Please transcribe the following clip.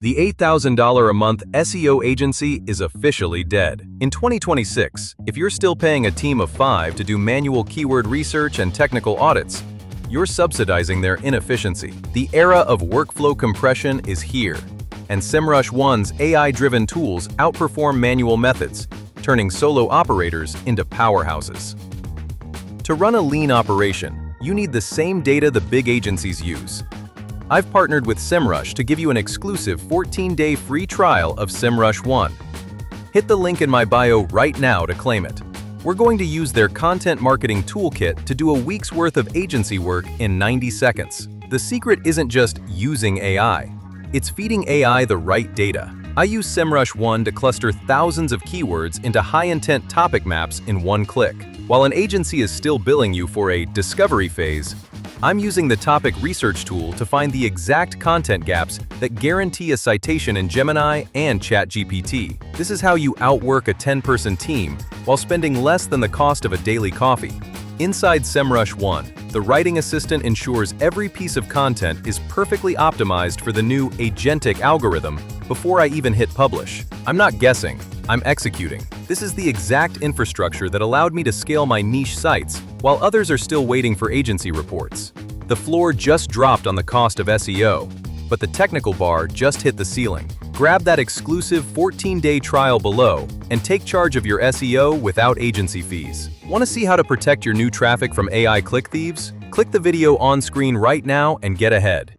The $8,000 a month SEO agency is officially dead. In 2026, if you're still paying a team of 5 to do manual keyword research and technical audits, you're subsidizing their inefficiency. The era of workflow compression is here, and Semrush One's AI-driven tools outperform manual methods, turning solo operators into powerhouses. To run a lean operation, you need the same data the big agencies use. I've partnered with Semrush to give you an exclusive 14-day free trial of Semrush One. Hit the link in my bio right now to claim it. We're going to use their content marketing toolkit to do a week's worth of agency work in 90 seconds. The secret isn't just using AI, it's feeding AI the right data. I use Semrush One to cluster thousands of keywords into high-intent topic maps in one click. While an agency is still billing you for a discovery phase, I'm using the topic research tool to find the exact content gaps that guarantee a citation in Gemini and ChatGPT. This is how you outwork a 10-person team while spending less than the cost of a daily coffee. Inside Semrush One, the writing assistant ensures every piece of content is perfectly optimized for the new agentic algorithm before I even hit publish. I'm not guessing, I'm executing. This is the exact infrastructure that allowed me to scale my niche sites while others are still waiting for agency reports. The floor just dropped on the cost of SEO, but the technical bar just hit the ceiling. Grab that exclusive 14-day trial below and take charge of your SEO without agency fees. Want to see how to protect your new traffic from AI click thieves? Click the video on screen right now and get ahead.